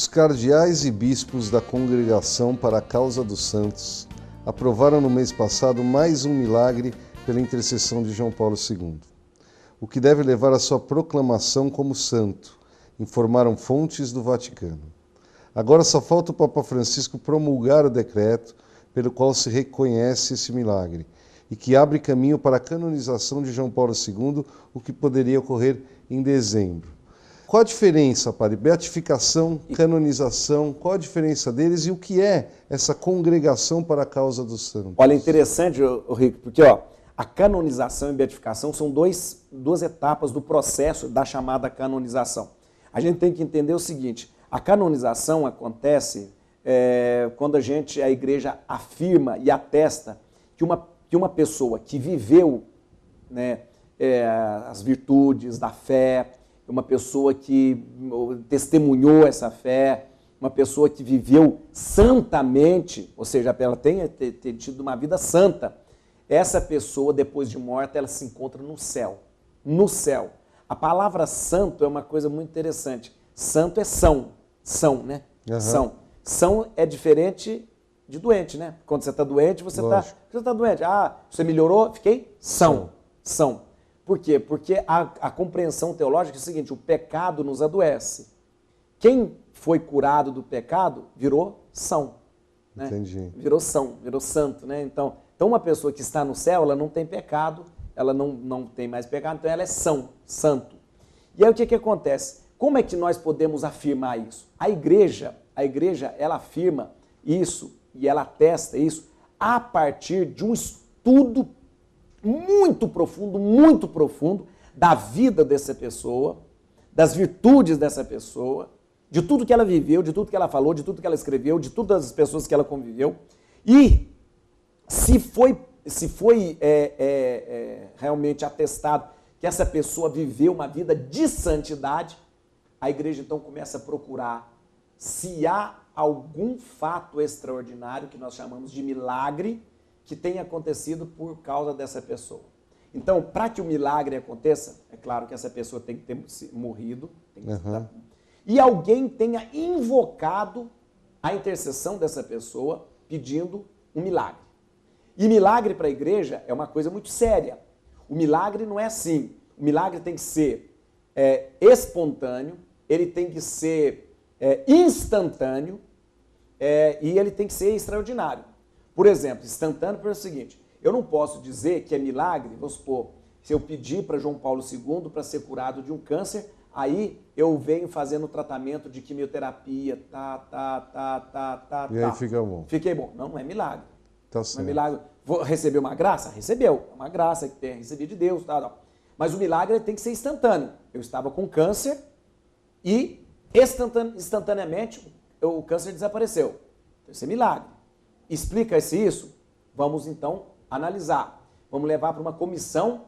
Os cardeais e bispos da Congregação para a Causa dos Santos aprovaram no mês passado mais um milagre pela intercessão de João Paulo II, o que deve levar à sua proclamação como santo, informaram fontes do Vaticano. Agora só falta o Papa Francisco promulgar o decreto pelo qual se reconhece esse milagre e que abre caminho para a canonização de João Paulo II, o que poderia ocorrer em dezembro. Qual a diferença, padre? Beatificação, canonização, qual a diferença deles e o que é essa Congregação para a Causa dos Santos? Olha, interessante, Rico, porque a canonização e beatificação são duas etapas do processo da chamada canonização. A gente tem que entender o seguinte, a canonização acontece quando a igreja afirma e atesta que uma pessoa que viveu, né, as virtudes da fé, uma pessoa que testemunhou essa fé, uma pessoa que viveu santamente, ou seja, ela tem tido uma vida santa, essa pessoa, depois de morta, ela se encontra no céu. No céu. A palavra santo é uma coisa muito interessante. Santo é são, né? Uhum. São é diferente de doente, né? Quando você está doente, você está doente. Ah, você melhorou? Fiquei são. Por quê? Porque a compreensão teológica é o seguinte, o pecado nos adoece. Quem foi curado do pecado virou são. Né? Entendi. Virou santo. Né? Então, uma pessoa que está no céu, ela não tem pecado, ela não tem mais pecado, então ela é santo. E aí o que acontece? Como é que nós podemos afirmar isso? A igreja, ela afirma isso e ela atesta isso a partir de um estudo muito profundo da vida dessa pessoa, das virtudes dessa pessoa, de tudo que ela viveu, de tudo que ela falou, de tudo que ela escreveu, de todas as pessoas que ela conviveu. E se foi realmente atestado que essa pessoa viveu uma vida de santidade, a igreja então começa a procurar se há algum fato extraordinário, que nós chamamos de milagre, que tenha acontecido por causa dessa pessoa. Então, para que o milagre aconteça, é claro que essa pessoa tem que ter morrido, e alguém tenha invocado a intercessão dessa pessoa pedindo um milagre. E milagre para a igreja é uma coisa muito séria. O milagre não é assim. O milagre tem que ser espontâneo, ele tem que ser instantâneo e ele tem que ser extraordinário. Por exemplo, instantâneo é o seguinte, eu não posso dizer que é milagre, vamos supor, se eu pedir para João Paulo II para ser curado de um câncer, aí eu venho fazendo tratamento de quimioterapia, e aí fica bom. Fiquei bom. Não é milagre. Tá certo. Não é milagre. Vou receber uma graça? Recebeu. É uma graça que tem recebido de Deus. Mas o milagre tem que ser instantâneo. Eu estava com câncer e instantaneamente o câncer desapareceu. Então, isso é milagre. Explica-se isso? Vamos então analisar. Vamos levar para uma comissão.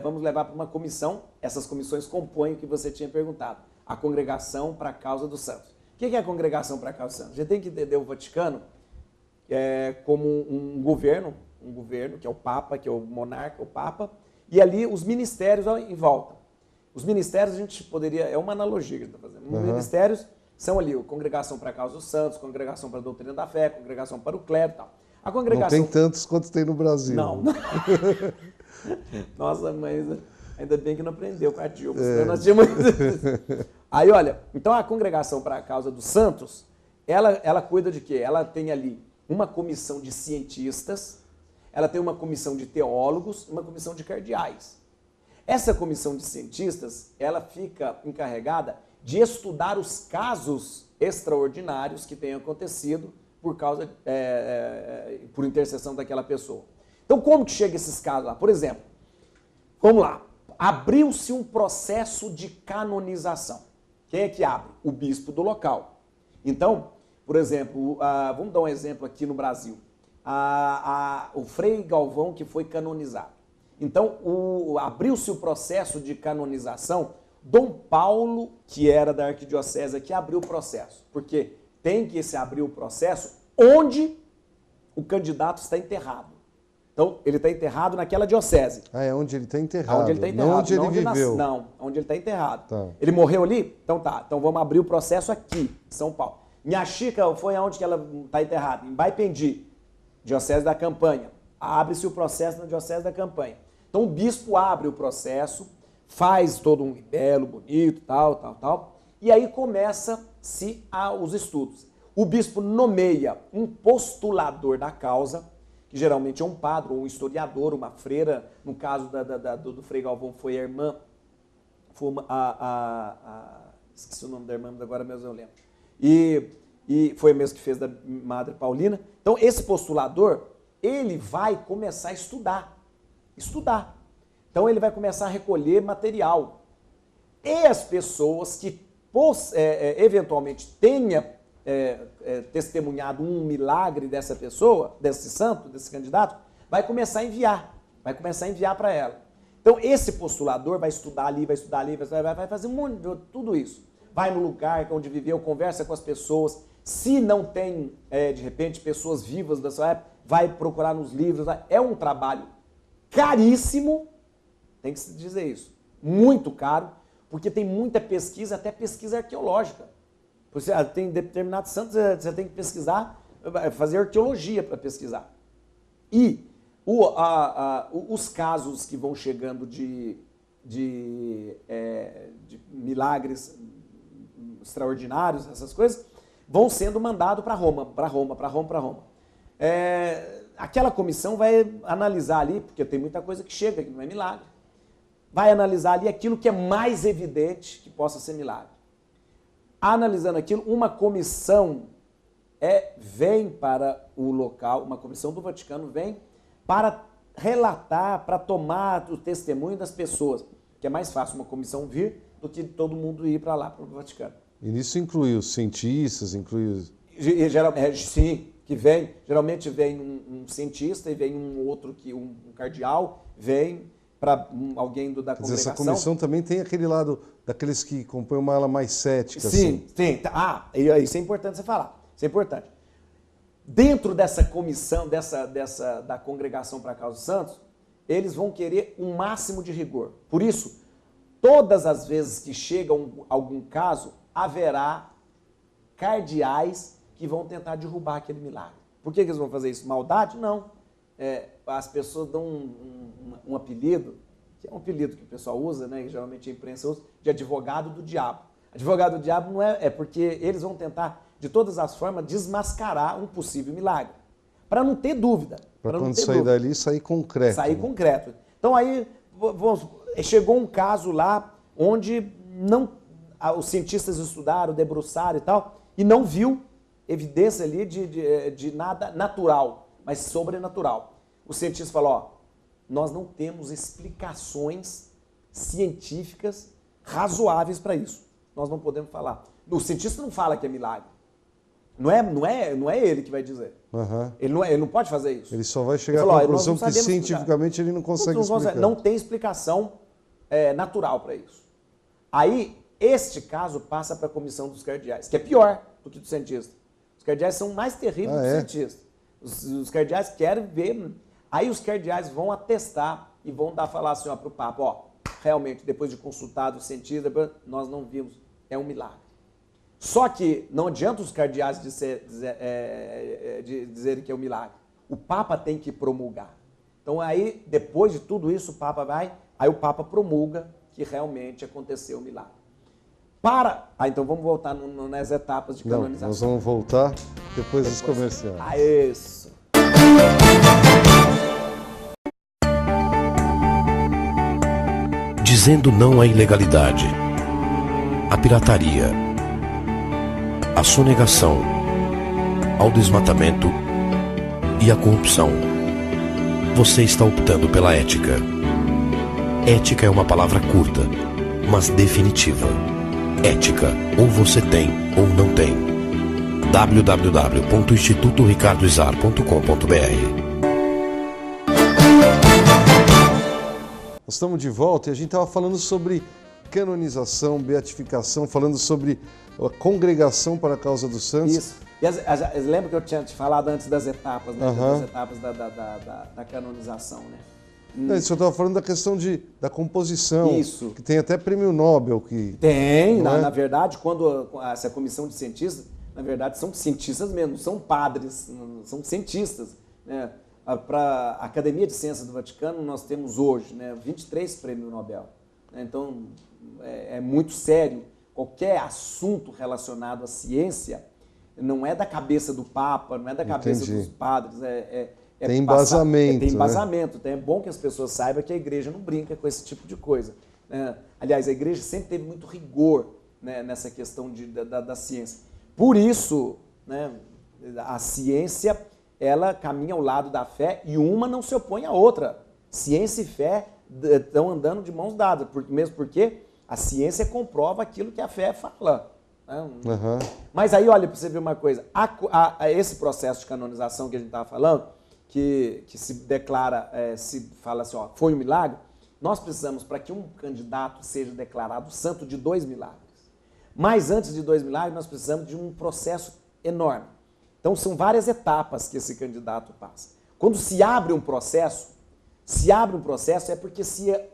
Vamos levar para uma comissão. Essas comissões compõem o que você tinha perguntado. A Congregação para a Causa dos Santos. O que é a Congregação para a Causa dos Santos? A gente tem que entender o Vaticano como um governo, que é o Papa, que é o monarca, o Papa, e ali os ministérios em volta. Os ministérios a gente poderia, é uma analogia que a gente está fazendo. Os ministérios são ali a Congregação para a Causa dos Santos, Congregação para a Doutrina da Fé, Congregação para o Clero e tal. A congregação... Não tem tantos quanto tem no Brasil. Não. Nossa, mas ainda bem que não aprendeu com a Dilma. Nós tínhamos... Aí, olha, então a Congregação para a Causa dos Santos, ela cuida de quê? Ela tem ali uma comissão de cientistas, ela tem uma comissão de teólogos, uma comissão de cardeais. Essa comissão de cientistas, ela fica encarregada de estudar os casos extraordinários que tenham acontecido por intercessão daquela pessoa. Então, como que chega esses casos lá? Por exemplo, vamos lá, abriu-se um processo de canonização. Quem é que abre? O bispo do local. Então, por exemplo, vamos dar um exemplo aqui no Brasil. O Frei Galvão, que foi canonizado. Então, abriu-se o processo de canonização. Dom Paulo, que era da arquidiocese aqui, abriu o processo. Porque tem que se abrir o processo onde o candidato está enterrado. Então, ele está enterrado naquela diocese. Ah, é onde ele está enterrado. Onde ele está enterrado. Não onde ele viveu. Não, onde ele está enterrado. Tá. Ele morreu ali? Então tá. Então vamos abrir o processo aqui, em São Paulo. Minha Chica foi aonde que ela está enterrada? Em Baipendi, diocese da Campanha. Abre-se o processo na diocese da Campanha. Então o bispo abre o processo, faz todo um libelo bonito, tal. E aí começa-se os estudos. O bispo nomeia um postulador da causa, que geralmente é um padre, ou um historiador, uma freira. No caso do Frei Galvão foi a irmã, foi esqueci o nome da irmã, mas agora mesmo eu lembro. E foi a mesma que fez da Madre Paulina. Então esse postulador, ele vai começar a estudar. Então ele vai começar a recolher material. E as pessoas que eventualmente tenha testemunhado um milagre dessa pessoa, desse santo, desse candidato, vai começar a enviar para ela. Então esse postulador vai estudar ali, vai fazer um monte de tudo isso. Vai no lugar onde viveu, conversa com as pessoas. Se não tem, de repente, pessoas vivas da sua época, vai procurar nos livros. É um trabalho caríssimo, tem que se dizer isso, muito caro, porque tem muita pesquisa, até pesquisa arqueológica. Você tem determinados santos, você tem que pesquisar, fazer arqueologia para pesquisar. E os casos que vão chegando de milagres extraordinários, essas coisas, vão sendo mandados para Roma. Aquela comissão vai analisar ali, porque tem muita coisa que chega, que não é milagre, vai analisar ali aquilo que é mais evidente que possa ser milagre. Analisando aquilo, uma comissão vem para o local, uma comissão do Vaticano vem para relatar, para tomar o testemunho das pessoas, que é mais fácil uma comissão vir do que todo mundo ir para lá, para o Vaticano. E nisso inclui os cientistas, Sim, que vem, geralmente vem um cientista e vem um outro, um cardeal, vem para alguém da congregação. Essa comissão também tem aquele lado daqueles que compõem uma ala mais cética. Sim, assim. Isso é importante você falar. Isso é importante. Dentro dessa comissão, da Congregação para a Causa dos Santos, eles vão querer um máximo de rigor. Por isso, todas as vezes que chega algum caso, haverá cardeais que vão tentar derrubar aquele milagre. Por que eles vão fazer isso? Maldade? Não. As pessoas dão um apelido, que é um apelido que o pessoal usa, né, que geralmente a imprensa usa, de advogado do diabo. Advogado do diabo não é porque eles vão tentar, de todas as formas, desmascarar um possível milagre. Para não ter dúvida. Para quando sair dali, sair concreto. Sair concreto. Então aí, chegou um caso lá onde os cientistas estudaram, debruçaram e tal, e não viu evidência ali de nada natural, mas sobrenatural. O cientista falou, nós não temos explicações científicas razoáveis para isso. Nós não podemos falar. O cientista não fala que é milagre. Não é ele que vai dizer. Uhum. Ele não pode fazer isso. Ele só vai chegar à conclusão que cientificamente ele não consegue explicar. Não tem explicação natural para isso. Aí, este caso passa para a comissão dos cardeais, que é pior do que do cientista. Os cardeais são mais terríveis do que os cientistas. Os cardeais querem ver. Aí os cardeais vão atestar e vão falar assim para o Papa, realmente, depois de consultado o cientista, nós não vimos, é um milagre. Só que não adianta os cardeais dizerem que é um milagre. O Papa tem que promulgar. Então aí, depois de tudo isso, o Papa aí o Papa promulga que realmente aconteceu o milagre. Então vamos voltar nas etapas de canonização. Nós vamos voltar depois dos comerciais. Isso. Dizendo não à ilegalidade, à pirataria, à sonegação, ao desmatamento e à corrupção. Você está optando pela ética. Ética é uma palavra curta, mas definitiva. Ética, ou você tem ou não tem. www.institutoricardoizar.com.br. Nós estamos de volta e a gente estava falando sobre canonização, beatificação, falando sobre a Congregação para a Causa dos Santos. Isso. E lembra que eu tinha te falado antes das etapas, né? Aham. Das etapas da canonização, né? Não, isso eu estava falando da questão da composição. Isso. Que tem até prêmio Nobel que... Tem, Não é? na verdade, quando essa comissão de cientistas, na verdade, são cientistas mesmo, não são padres, são cientistas. Né? Para a Academia de Ciências do Vaticano, nós temos hoje, né, 23 prêmios Nobel. Então, é muito sério. Qualquer assunto relacionado à ciência não é da cabeça do Papa, não é da cabeça Entendi. dos padres. Tem embasamento, tem né? embasamento. Então é bom que as pessoas saibam que a igreja não brinca com esse tipo de coisa. Né? Aliás, a igreja sempre teve muito rigor, né, nessa questão da ciência. Por isso, né, a ciência, ela caminha ao lado da fé e uma não se opõe à outra. Ciência e fé estão andando de mãos dadas, mesmo porque a ciência comprova aquilo que a fé fala. Né? Aham. Mas aí, olha, para você ver uma coisa, esse processo de canonização que a gente estava falando, que se declara, se fala assim, ó, foi um milagre, nós precisamos, para que um candidato seja declarado santo, de 2 milagres. Mas antes de 2 milagres, nós precisamos de um processo enorme. Então, são várias etapas que esse candidato passa. Quando se abre um processo é porque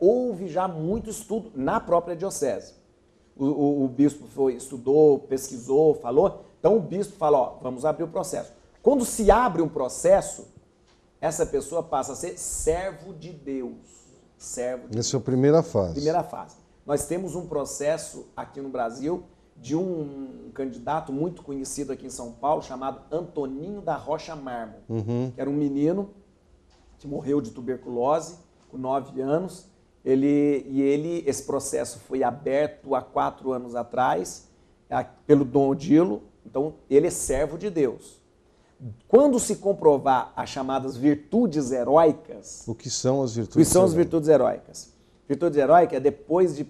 houve já muito estudo na própria diocese. O bispo estudou, pesquisou, falou. Então, o bispo fala, ó, vamos abrir o processo. Quando se abre um processo, essa pessoa passa a ser servo de Deus. Essa é a primeira fase. Primeira fase. Nós temos um processo aqui no Brasil de um candidato muito conhecido aqui em São Paulo, chamado Antoninho da Rocha Mármore. Que era um menino que morreu de tuberculose com 9 anos. Esse processo foi aberto há 4 anos atrás pelo Dom Odilo. Então, ele é servo de Deus. Quando se comprovar as chamadas virtudes heróicas... O que são as virtudes? O que são as virtudes heróicas? Virtudes heróicas é depois de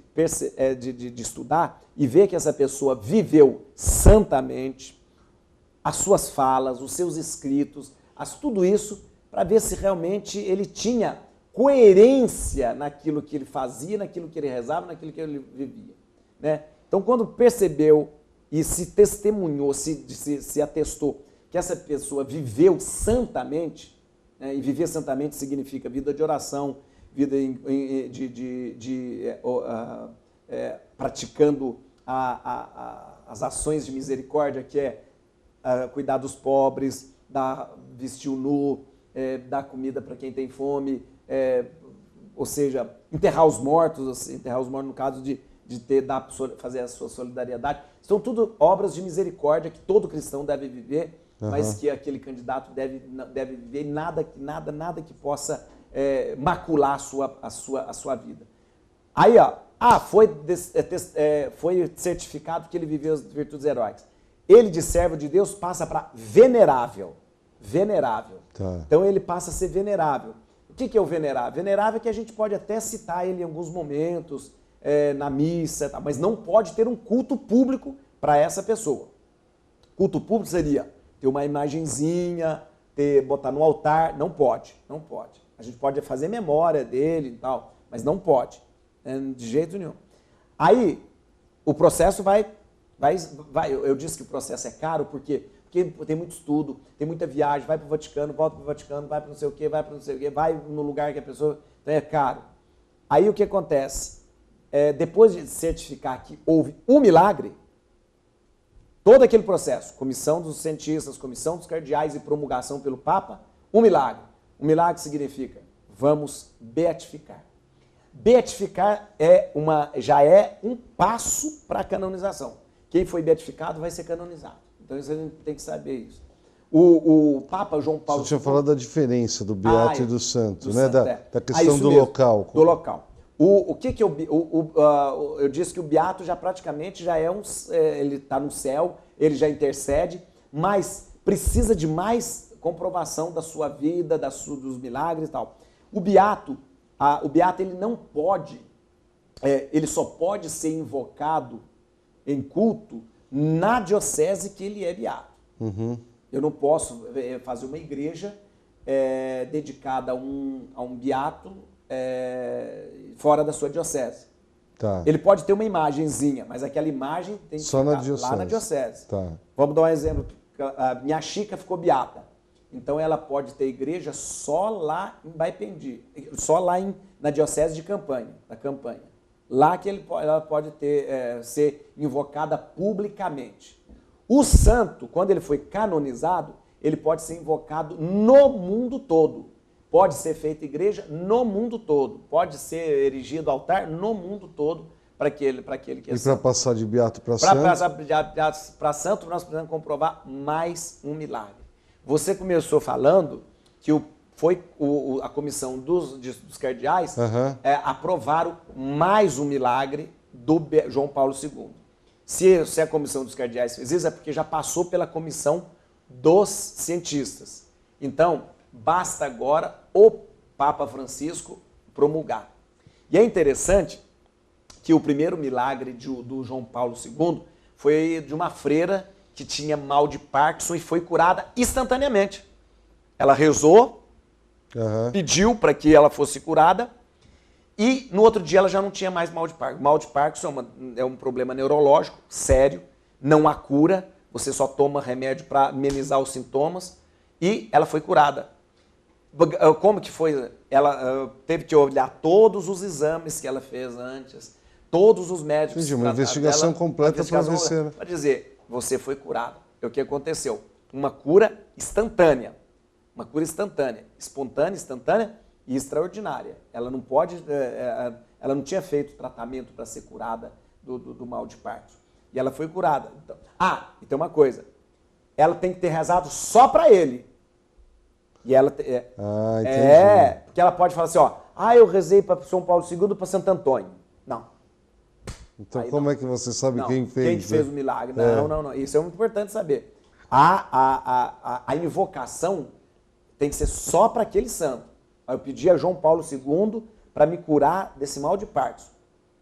estudar e ver que essa pessoa viveu santamente, as suas falas, os seus escritos, tudo isso, para ver se realmente ele tinha coerência naquilo que ele fazia, naquilo que ele rezava, naquilo que ele vivia. Né? Então, quando percebeu e se testemunhou, se atestou que essa pessoa viveu santamente, né? E viver santamente significa vida de oração, vida praticando as ações de misericórdia, que é cuidar dos pobres, vestir o nu, dar comida para quem tem fome, ou seja, enterrar os mortos no caso de fazer a sua solidariedade. São tudo obras de misericórdia que todo cristão deve viver, mas que aquele candidato deve viver, nada que possa macular a sua vida. Aí, ó, foi certificado que ele viveu as virtudes heróicas. Ele, de servo de Deus, passa para venerável. Venerável. Tá. Então, ele passa a ser venerável. O que é o venerável? Venerável é que a gente pode até citar ele em alguns momentos, na missa, tá? Mas não pode ter um culto público para essa pessoa. Culto público seria ter uma imagenzinha, botar no altar. Não pode. A gente pode fazer memória dele e tal, mas não pode. De jeito nenhum. Aí, o processo vai. Eu disse que o processo é caro porque tem muito estudo, tem muita viagem, vai para o Vaticano, volta para o Vaticano, vai para não sei o quê, vai no lugar que a pessoa... Então é caro. Aí o que acontece? Depois de certificar que houve um milagre, todo aquele processo, comissão dos cientistas, comissão dos cardeais e promulgação pelo Papa, um milagre. Um milagre significa, vamos beatificar. Beatificar já é um passo para a canonização. Quem foi beatificado vai ser canonizado. Então a gente tem que saber isso. O Papa João Paulo II... Você tinha falado da diferença do beato e do santo, né? Santo, Da questão do mesmo, local. Do local. Eu disse que o beato já praticamente ele está no céu, ele já intercede, mas precisa de mais comprovação da sua vida, dos milagres e tal. O beato ele não pode, ele só pode ser invocado em culto na diocese que ele é beato. Eu não posso fazer uma igreja dedicada a um beato fora da sua diocese. Tá. Ele pode ter uma imagenzinha, mas aquela imagem tem que só ficar na diocese. lá na diocese. Tá. Vamos dar um exemplo a minha Chica ficou beata. Então ela pode ter igreja só lá em Baipendi, só lá na diocese de Campanha, da Campanha. Lá que ela pode ser invocada publicamente. O santo, quando ele foi canonizado, ele pode ser invocado no mundo todo. Pode ser feita igreja no mundo todo. Pode ser erigido altar no mundo todo para aquele que é E santo. para passar de beato para Para santo? passar de beato para santo, nós precisamos comprovar mais um milagre. Você começou falando que a comissão dos cardeais aprovaram mais um milagre do João Paulo II. Se a comissão dos cardeais fez isso, é porque já passou pela comissão dos cientistas. Então, basta agora o Papa Francisco promulgar. E é interessante que o primeiro milagre do João Paulo II foi de uma freira que tinha mal de Parkinson e foi curada instantaneamente. Ela rezou, pediu para que ela fosse curada e no outro dia ela já não tinha mais mal de Parkinson. Mal de Parkinson é um problema neurológico sério, não há cura, você só toma remédio para amenizar os sintomas e ela foi curada. Como que foi? Ela teve que olhar todos os exames que ela fez antes, todos os médicos. Entendi, uma investigação completa para vencer. Para dizer, você foi curado. O que aconteceu? Uma cura instantânea. Uma cura instantânea. Espontânea, instantânea e extraordinária. Ela não pode, ela não tinha feito tratamento para ser curada do mal de Parkinson. E ela foi curada. Então, e tem uma coisa. Ela tem que ter rezado só para ele. E ela porque ela pode falar assim, eu rezei para São Paulo II para Santo Antônio. Não. Então aí como é que você sabe quem fez? Quem fez o milagre? Não. Isso é muito importante saber. A invocação tem que ser só para aquele santo. Eu pedi a João Paulo II para me curar desse mal de Parkinson.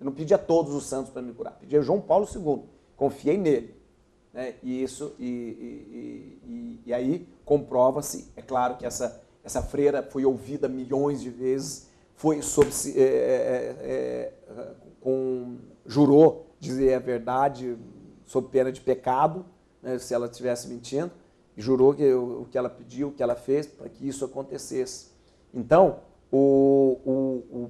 Eu não pedi a todos os santos para me curar. Pedi a João Paulo II. Confiei nele. Né? E aí comprova-se, é claro que essa freira foi ouvida milhões de vezes, foi jurou dizer a verdade sob pena de pecado, né, se ela estivesse mentindo, e jurou que o que ela pediu, o que ela fez, para que isso acontecesse. Então, o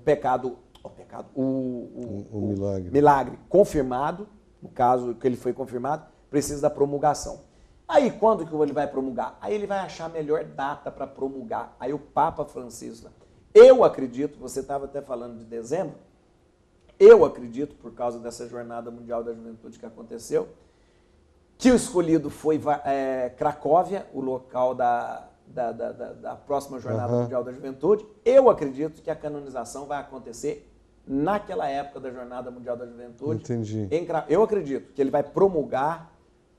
milagre confirmado, no caso que ele foi confirmado, precisa da promulgação. Aí, quando que ele vai promulgar? Aí ele vai achar a melhor data para promulgar. Aí o Papa Francisco, eu acredito, você estava até falando de dezembro, eu acredito, por causa dessa Jornada Mundial da Juventude que aconteceu, que o escolhido foi Cracóvia, o local da próxima Jornada Mundial da Juventude. Eu acredito que a canonização vai acontecer naquela época da Jornada Mundial da Juventude. Entendi. Eu acredito que ele vai promulgar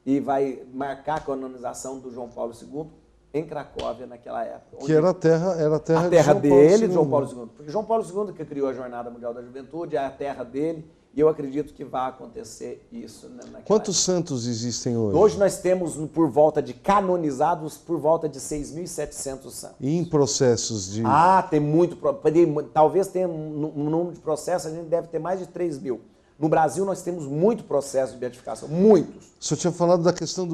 e vai marcar a canonização do João Paulo II em Cracóvia naquela época. Que era a terra dele, de João Paulo II. Porque João Paulo II que criou a Jornada Mundial da Juventude, é a terra dele, e eu acredito que vai acontecer isso naquela Quantos época. Santos existem hoje? Hoje nós temos, por volta de canonizados, por volta de 6.700 santos. E em processos de... Tem muito. Talvez tenha um número de processos, a gente deve ter mais de 3.000. No Brasil, nós temos muito processo de beatificação, muitos. O senhor tinha falado da questão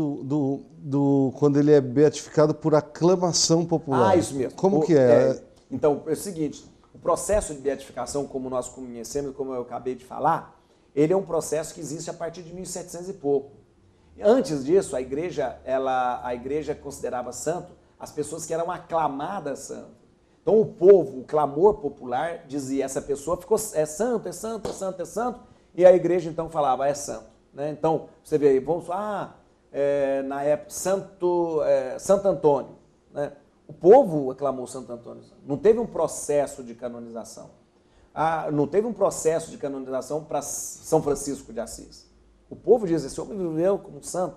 quando ele é beatificado por aclamação popular. Isso mesmo. Como que é? Então, é o seguinte, o processo de beatificação, como nós conhecemos, como eu acabei de falar, ele é um processo que existe a partir de 1700 e pouco. Antes disso, a igreja considerava santo as pessoas que eram aclamadas santo. Então, o povo, o clamor popular, dizia, essa pessoa é santo, é santo, é santo, é santo, e a igreja então falava, é santo. Né? Então, você vê aí, vamos falar, na época, Santo Antônio. Né? O povo aclamou Santo Antônio. Não teve um processo de canonização. Não teve um processo de canonização para São Francisco de Assis. O povo diz, esse homem viveu como santo,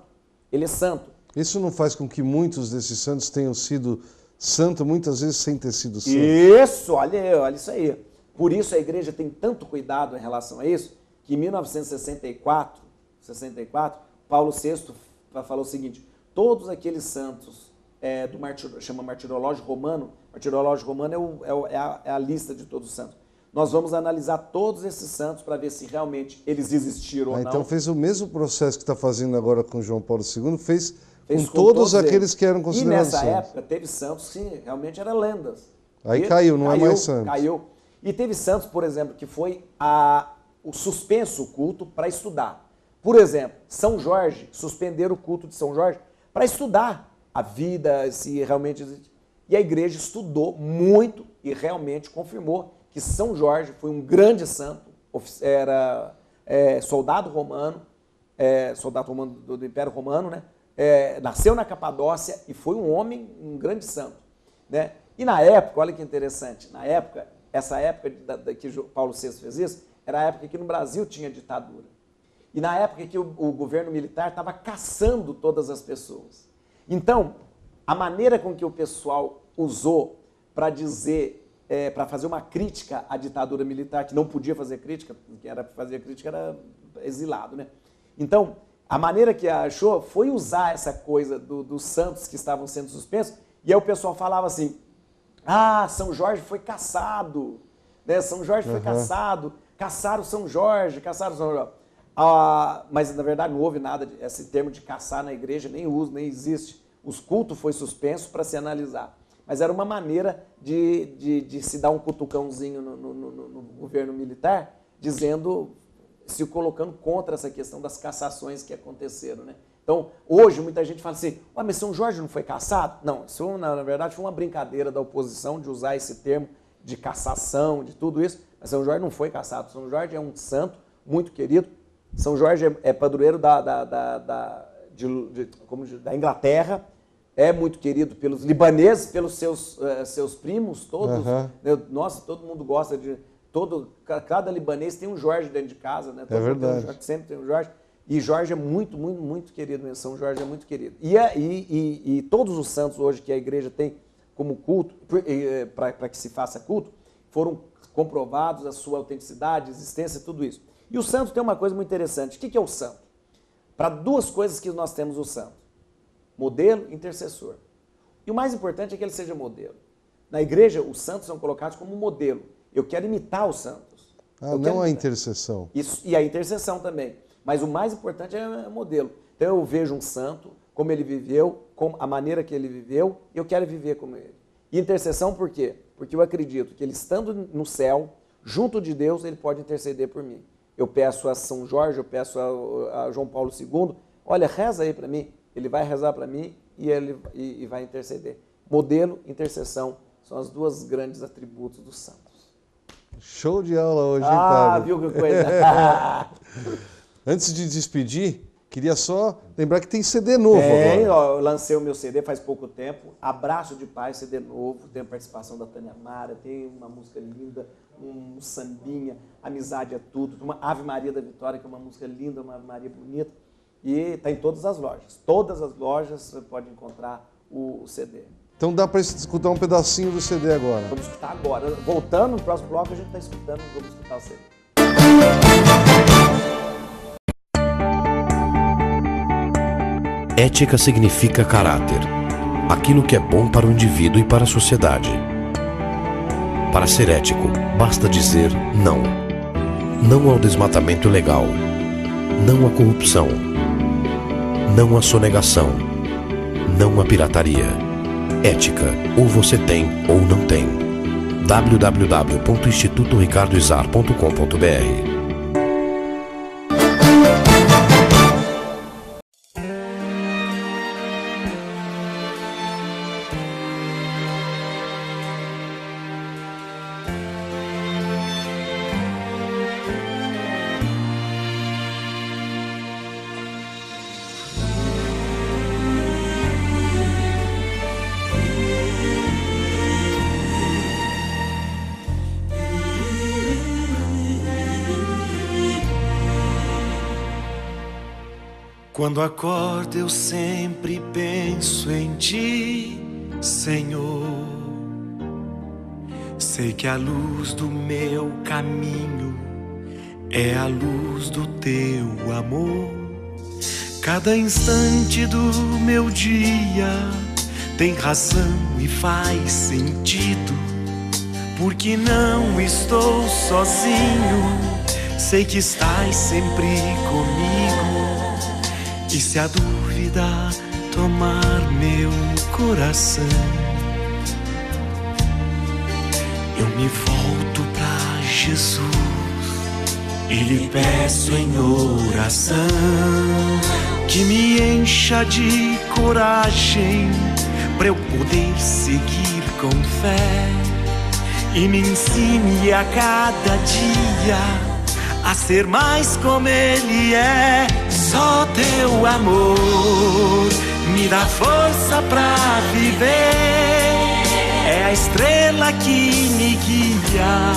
ele é santo. Isso não faz com que muitos desses santos tenham sido santos, muitas vezes sem ter sido santos? Isso, olha isso aí. Por isso a igreja tem tanto cuidado em relação a isso, que em 1964, Paulo VI falou o seguinte, todos aqueles santos chama martirológio romano, martirológio romano é a lista de todos os santos. Nós vamos analisar todos esses santos para ver se realmente eles existiram ou não. Então fez o mesmo processo que está fazendo agora com João Paulo II, fez Com todos aqueles que eram considerados santos. E nessa época teve santos que realmente eram lendas. Aí caiu, não é mais santo. Caiu. E teve santos, por exemplo, que foi o suspenso o culto para estudar. Por exemplo, São Jorge, suspenderam o culto de São Jorge para estudar a vida, se realmente existe. E a igreja estudou muito e realmente confirmou que São Jorge foi um grande santo, era soldado romano do Império Romano, né? Nasceu na Capadócia e foi um homem, um grande santo, né? E na época, olha que interessante, essa época que Paulo VI fez isso, era a época que no Brasil tinha ditadura. E na época que o governo militar estava caçando todas as pessoas. Então, a maneira com que o pessoal usou para dizer, para fazer uma crítica à ditadura militar, que não podia fazer crítica, quem era para fazer crítica era exilado, né? Então, a maneira que achou foi usar essa coisa dos santos que estavam sendo suspensos, e aí o pessoal falava assim, São Jorge foi caçado, né? São Jorge foi caçado, caçaram São Jorge. Mas, na verdade, não houve nada, esse termo de caçar na igreja, nem uso, nem existe. Os cultos foi suspenso para se analisar. Mas era uma maneira de se dar um cutucãozinho no governo militar, se colocando contra essa questão das cassações que aconteceram, né? Então, hoje, muita gente fala assim, mas São Jorge não foi cassado? Não, isso, na verdade, foi uma brincadeira da oposição de usar esse termo de cassação, de tudo isso, mas São Jorge não foi cassado. São Jorge é um santo muito querido. São Jorge é padroeiro da Inglaterra, é muito querido pelos libaneses, pelos seus primos, todos. Nossa, todo mundo gosta de... Cada libanês tem um Jorge dentro de casa, né? É verdade. Sempre tem um Jorge. E Jorge é muito, muito, muito querido mesmo. São Jorge é muito querido. E todos os santos hoje que a igreja tem como culto, para que se faça culto, foram comprovados a sua autenticidade, existência, tudo isso. E o santo tem uma coisa muito interessante. O que é o santo? Para duas coisas que nós temos o santo. Modelo e intercessor. E o mais importante é que ele seja modelo. Na igreja, os santos são colocados como modelo. Eu quero imitar os santos. Não a intercessão. Isso, e a intercessão também. Mas o mais importante é o modelo. Então eu vejo um santo, como ele viveu, a maneira que ele viveu, e eu quero viver como ele. E intercessão por quê? Porque eu acredito que ele estando no céu, junto de Deus, ele pode interceder por mim. Eu peço a São Jorge, eu peço a João Paulo II, olha, reza aí para mim. Ele vai rezar para mim e vai interceder. Modelo, intercessão, são os dois grandes atributos dos santos. Show de aula hoje, hein, Pablo? Viu que coisa? Antes de despedir, queria só lembrar que tem CD novo agora. Eu lancei o meu CD faz pouco tempo, Abraço de Paz, CD novo, tem a participação da Tânia Mara, tem uma música linda, um sambinha, Amizade é Tudo, uma Ave Maria da Vitória, que é uma música linda, uma Ave Maria bonita, e está em todas as lojas. Todas as lojas você pode encontrar o CD. Então dá para escutar um pedacinho do CD agora. Vamos escutar agora. Voltando no próximo bloco, a gente está escutando, vamos escutar o CD. Ética significa caráter, aquilo que é bom para o indivíduo e para a sociedade. Para ser ético, basta dizer não. Não ao desmatamento ilegal. Não à corrupção. Não à sonegação. Não à pirataria. Ética, ou você tem ou não tem. www.institutoricardoizar.com.br. Quando acordo eu sempre penso em Ti, Senhor. Sei que a luz do meu caminho é a luz do Teu amor. Cada instante do meu dia tem razão e faz sentido, porque não estou sozinho, sei que estás sempre comigo. E se a dúvida tomar meu coração, eu me volto pra Jesus e lhe peço em oração que me encha de coragem pra eu poder seguir com fé e me ensine a cada dia a ser mais como Ele é. Só teu amor me dá força pra viver, é a estrela que me guia,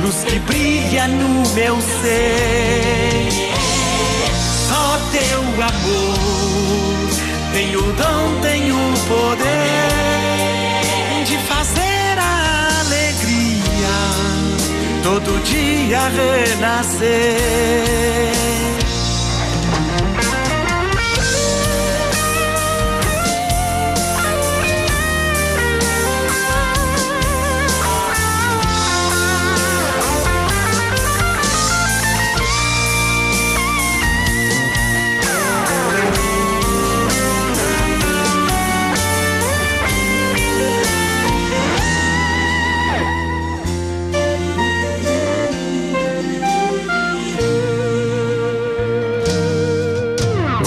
luz que brilha no meu ser. Só teu amor tem o dom, tem o poder de fazer a alegria todo dia renascer.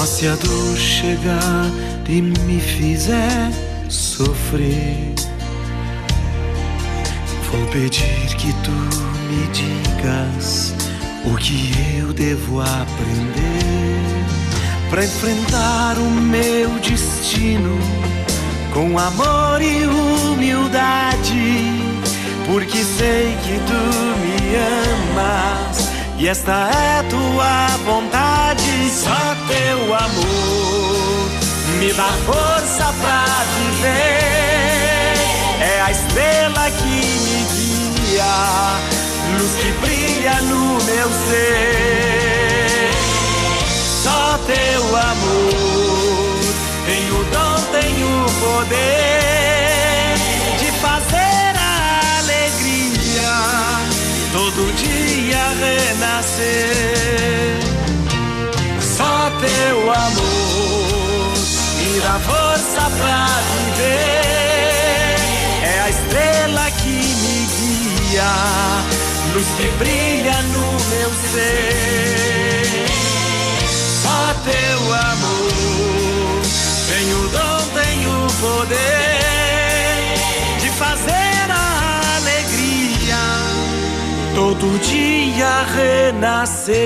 Se a dor chegar e me fizer sofrer, vou pedir que tu me digas o que eu devo aprender pra enfrentar o meu destino com amor e humildade, porque sei que tu me amas e esta é tua vontade. Só teu amor me dá força pra viver, é a estrela que me guia, luz que brilha no meu ser. Só teu amor tem o dom, tem o poder de fazer a alegria todo dia renascer. Só teu amor me dá força pra viver, é a estrela que me guia, luz que brilha no meu ser. Só teu amor tem o dom, tem o poder de fazer a alegria todo dia renascer.